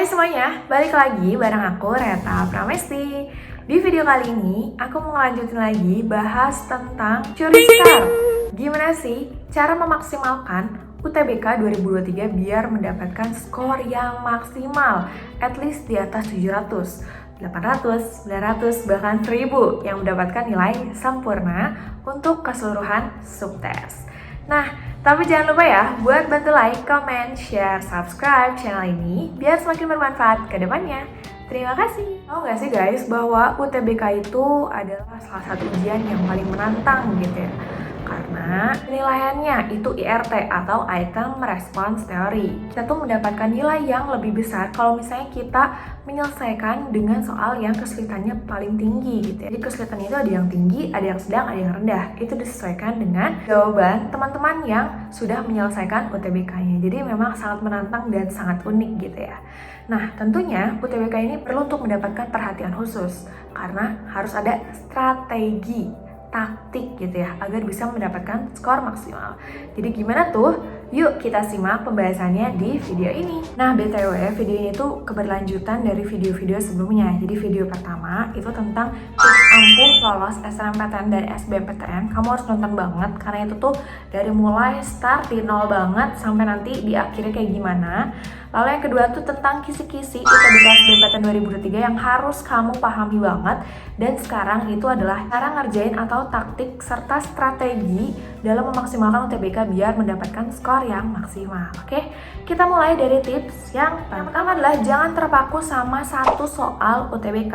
Hai semuanya, balik lagi bareng aku Reta Pramesti. Di video kali ini, aku mau ngelanjutin lagi bahas tentang curi skor. Gimana sih cara memaksimalkan UTBK 2023 biar mendapatkan skor yang maksimal, at least di atas 700, 800, 900, bahkan 1000 yang mendapatkan nilai sempurna untuk keseluruhan subtes. Nah, tapi jangan lupa ya buat bantu like, comment, share, subscribe channel ini biar semakin bermanfaat ke depannya. Terima kasih. Tahu nggak sih guys bahwa UTBK itu adalah salah satu ujian yang paling menantang gitu ya. Karena penilaiannya itu IRT atau Item Response Theory. Kita tuh mendapatkan nilai yang lebih besar kalau misalnya kita menyelesaikan dengan soal yang kesulitannya paling tinggi gitu ya. Jadi kesulitan itu ada yang tinggi, ada yang sedang, ada yang rendah. Itu disesuaikan dengan jawaban teman-teman yang sudah menyelesaikan UTBK-nya. Jadi memang sangat menantang dan sangat unik gitu ya. Nah, tentunya UTBK ini perlu untuk mendapatkan perhatian khusus karena harus ada strategi taktik gitu ya, agar bisa mendapatkan skor maksimal. Jadi gimana tuh? Yuk kita simak pembahasannya di video ini. Nah, BTW video ini tuh keberlanjutan dari video-video sebelumnya. Jadi video pertama itu tentang tips ampuh lolos SNMPTN dan SBMPTN. Kamu harus nonton banget karena itu tuh dari mulai start di nol banget sampai nanti di akhirnya kayak gimana. Lalu yang kedua tuh tentang kisi-kisi UTBK SBMPTN 2023 yang harus kamu pahami banget. Dan sekarang itu adalah cara ngerjain atau taktik serta strategi dalam memaksimalkan UTBK biar mendapatkan skor yang maksimal. Oke, kita mulai dari tips yang pertama adalah jangan terpaku sama satu soal UTBK.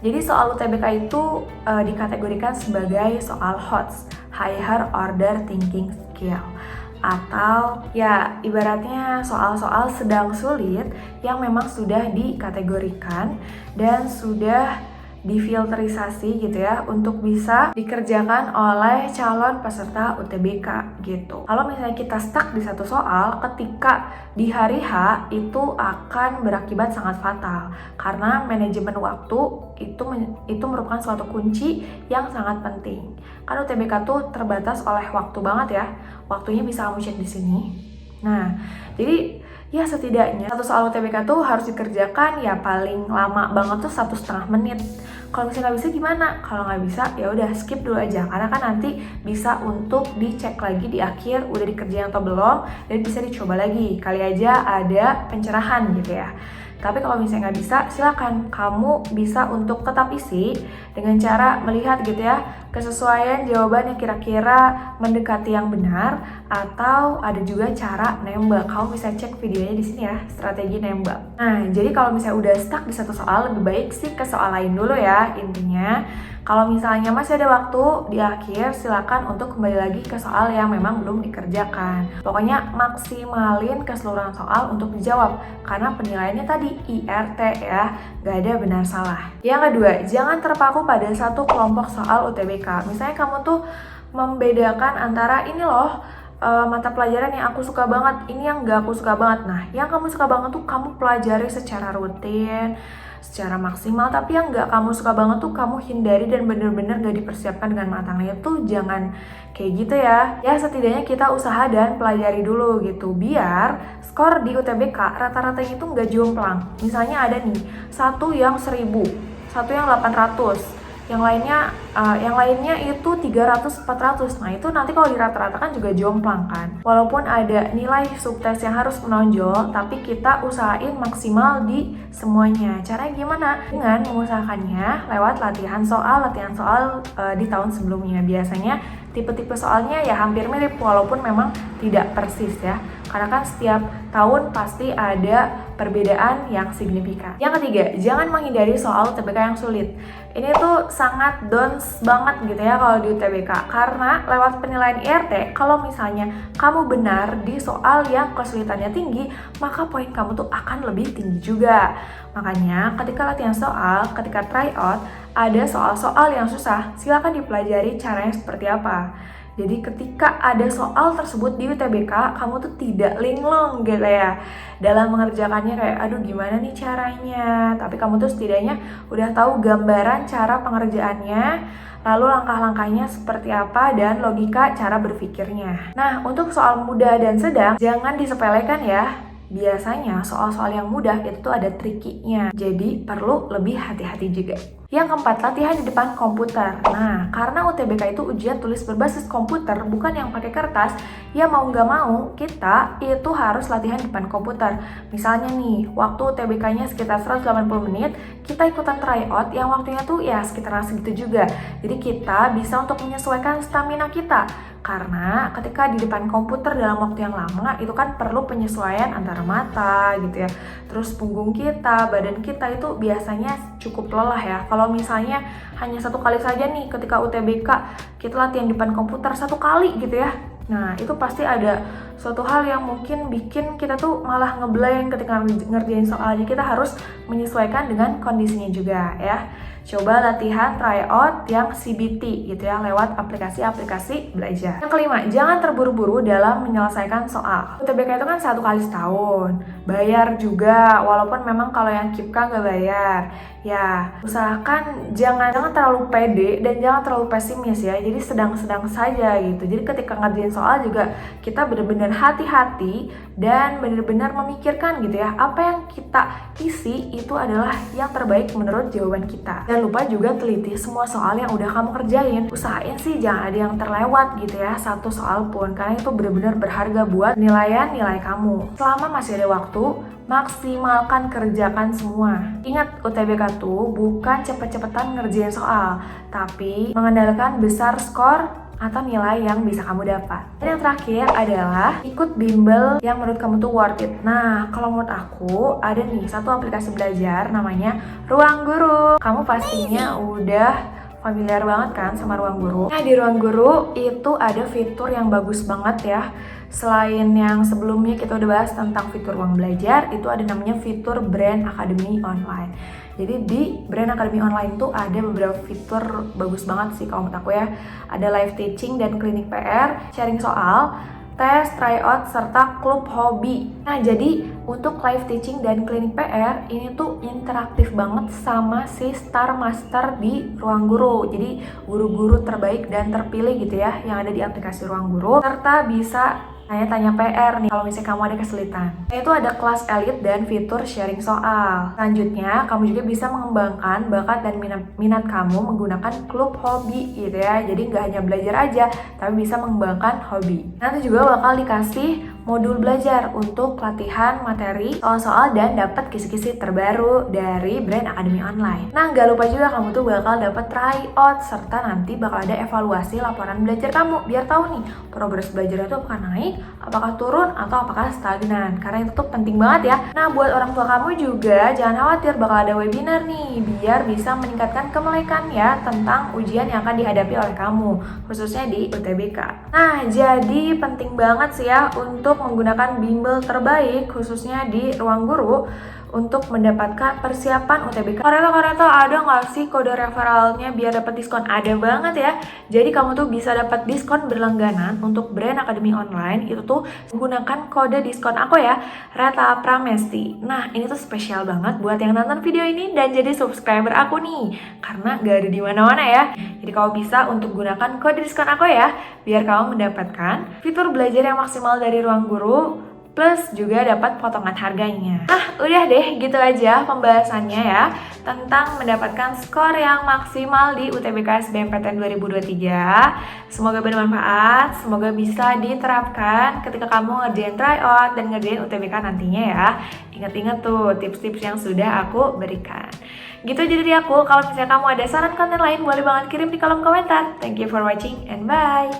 Jadi soal UTBK itu dikategorikan sebagai soal HOTS, Higher Order Thinking Skill, atau ya ibaratnya soal-soal sedang sulit yang memang sudah dikategorikan dan sudah difilterisasi gitu ya untuk bisa dikerjakan oleh calon peserta UTBK gitu. Kalau misalnya kita stuck di satu soal, ketika di hari H itu akan berakibat sangat fatal karena manajemen waktu itu merupakan suatu kunci yang sangat penting. Kan UTBK tuh terbatas oleh waktu banget ya. Waktunya bisa kamu cek di sini. Nah, jadi ya setidaknya satu soal UTBK tuh harus dikerjakan ya paling lama banget tuh 1,5 menit. Kalau misalnya nggak bisa gimana? Kalau nggak bisa ya udah skip dulu aja karena kan nanti bisa untuk dicek lagi di akhir udah dikerjain atau belum dan bisa dicoba lagi. Kali aja ada pencerahan gitu ya. Tapi kalau misalnya nggak bisa, silakan kamu bisa untuk tetap isi dengan cara melihat gitu ya kesesuaian jawaban yang kira-kira mendekati yang benar, atau ada juga cara nembak. Kamu bisa cek videonya di sini ya, strategi nembak. Nah, jadi kalau misalnya udah stuck di satu soal, lebih baik sih ke soal lain dulu ya intinya. Kalau misalnya masih ada waktu di akhir, silakan untuk kembali lagi ke soal yang memang belum dikerjakan. Pokoknya maksimalin keseluruhan soal untuk dijawab karena penilaiannya tadi IRT ya, gak ada benar salah. Yang kedua, jangan terpaku pada satu kelompok soal UTBK. Misalnya kamu tuh membedakan antara ini loh mata pelajaran yang aku suka banget, ini yang gak aku suka banget. Nah, yang kamu suka banget tuh kamu pelajari secara rutin, secara maksimal, tapi yang gak kamu suka banget tuh kamu hindari dan bener-bener gak dipersiapkan dengan matangnya. Tuh jangan kayak gitu ya. Ya setidaknya kita usaha dan pelajari dulu gitu biar skor di UTBK rata-ratanya itu gak jomplang. Misalnya ada nih satu yang 1000, satu yang 800, yang lainnya itu 300-400. Nah itu nanti kalau dirata-ratakan juga jomplang kan. Walaupun ada nilai subtes yang harus menonjol, tapi kita usahain maksimal di semuanya. Caranya gimana? Dengan mengusahakannya lewat latihan soal di tahun sebelumnya. Biasanya tipe-tipe soalnya ya hampir mirip walaupun memang tidak persis ya. Karena kan setiap tahun pasti ada perbedaan yang signifikan. Yang ketiga, jangan menghindari soal UTBK yang sulit. Ini tuh sangat dons banget gitu ya kalau di UTBK. Karena lewat penilaian IRT, kalau misalnya kamu benar di soal yang kesulitannya tinggi, maka poin kamu tuh akan lebih tinggi juga. Makanya ketika latihan soal, ketika try out, ada soal-soal yang susah, silakan dipelajari caranya seperti apa. Jadi ketika ada soal tersebut di UTBK, kamu tuh tidak linglung gitu ya dalam mengerjakannya kayak aduh gimana nih caranya. Tapi kamu tuh setidaknya udah tahu gambaran cara pengerjaannya, lalu langkah-langkahnya seperti apa dan logika cara berpikirnya. Nah, untuk soal mudah dan sedang jangan disepelekan ya. biasanya soal-soal yang mudah itu tuh ada trikinya. Jadi perlu lebih hati-hati juga. Yang keempat, latihan di depan komputer. Nah, karena UTBK itu ujian tulis berbasis komputer, bukan yang pakai kertas, ya mau nggak mau, kita itu harus latihan di depan komputer. Misalnya nih, waktu UTBK-nya sekitar 180 menit, kita ikutan tryout yang waktunya tuh ya sekitar segitu juga. Jadi kita bisa untuk menyesuaikan stamina kita. Karena ketika di depan komputer dalam waktu yang lama, itu kan perlu penyesuaian antara mata gitu ya. Terus punggung kita, badan kita itu biasanya cukup lelah ya. Kalau misalnya hanya satu kali saja nih ketika UTBK, kita latihan di depan komputer satu kali gitu ya. Nah, itu pasti ada suatu hal yang mungkin bikin kita tuh malah ngeblank ketika ngerjain soalnya. Kita harus menyesuaikan dengan kondisinya juga ya. Coba latihan tryout yang CBT gitu ya, lewat aplikasi-aplikasi belajar. Yang kelima, jangan terburu-buru dalam menyelesaikan soal. UTBK itu kan 1 kali setahun, bayar juga, walaupun memang kalau yang KIPKA nggak bayar. Ya, usahakan jangan terlalu pede dan jangan terlalu pesimis ya, jadi sedang-sedang saja gitu. Jadi ketika ngerjain soal juga kita benar-benar hati-hati dan benar-benar memikirkan gitu ya, apa yang kita isi itu adalah yang terbaik menurut jawaban kita. Jangan lupa juga teliti semua soal yang udah kamu kerjain. Usahain sih jangan ada yang terlewat gitu ya, satu soal pun, karena itu benar-benar berharga buat nilai kamu. Selama masih ada waktu, maksimalkan kerjakan semua. Ingat, UTBK tuh bukan cepet-cepetan ngerjain soal, tapi mengandalkan besar skor atau nilai yang bisa kamu dapat. Dan yang terakhir adalah ikut bimbel yang menurut kamu tuh worth it. Nah, kalau menurut aku ada nih satu aplikasi belajar namanya Ruang Guru. Kamu pastinya udah familiar banget kan sama Ruang Guru. Nah, di Ruang Guru itu ada fitur yang bagus banget ya. Selain yang sebelumnya kita udah bahas tentang fitur ruang belajar, itu ada namanya fitur Brand Academy Online. Jadi di Brand Academy Online tuh ada beberapa fitur bagus banget sih kalau menurut aku ya. Ada live teaching dan klinik PR, sharing soal, tes, tryout, serta klub hobi. Nah, jadi untuk live teaching dan klinik PR ini tuh interaktif banget sama si Star Master di Ruang Guru. Jadi guru-guru terbaik dan terpilih gitu ya yang ada di aplikasi Ruang Guru, serta bisa tanya-tanya PR nih kalau misalnya kamu ada kesulitan. Nah, itu ada kelas elit dan fitur sharing soal. Selanjutnya, kamu juga bisa mengembangkan bakat dan minat kamu menggunakan klub hobi gitu ya. Jadi nggak hanya belajar aja, tapi bisa mengembangkan hobi. Nanti juga bakal dikasih modul belajar untuk latihan materi, soal-soal, dan dapat kisi-kisi terbaru dari Brand Academy Online. Nah, nggak lupa juga kamu tuh bakal dapat tryout, serta nanti bakal ada evaluasi laporan belajar kamu, biar tahu nih progres belajarnya tuh apakah naik, apakah turun, atau apakah stagnan. Karena itu tuh penting banget ya. Nah, buat orang tua kamu juga jangan khawatir, bakal ada webinar nih, biar bisa meningkatkan kemelekan ya tentang ujian yang akan dihadapi oleh kamu, khususnya di UTBK. Nah, jadi penting banget sih ya untuk menggunakan bimbel terbaik khususnya di Ruang Guru untuk mendapatkan persiapan UTBK. Koreto ada nggak sih kode referralnya biar dapat diskon? Ada banget ya. Jadi kamu tuh bisa dapat diskon berlangganan untuk Brand Academy Online itu tuh menggunakan kode diskon aku ya, Reta Pramesti. Nah, ini tuh spesial banget buat yang nonton video ini dan jadi subscriber aku nih, karena gak ada di mana-mana ya. Jadi kamu bisa untuk gunakan kode diskon aku ya, biar kamu mendapatkan fitur belajar yang maksimal dari Ruang Guru, plus juga dapat potongan harganya. Nah, udah deh gitu aja pembahasannya ya tentang mendapatkan skor yang maksimal di UTBK SBMPTN 2023. Semoga bermanfaat, semoga bisa diterapkan ketika kamu ngerjain tryout dan ngerjain UTBK nantinya ya. Ingat-ingat tuh tips-tips yang sudah aku berikan. Gitu aja dari aku. Kalau misalnya kamu ada saran konten lain, boleh banget kirim di kolom komentar. Thank you for watching and bye!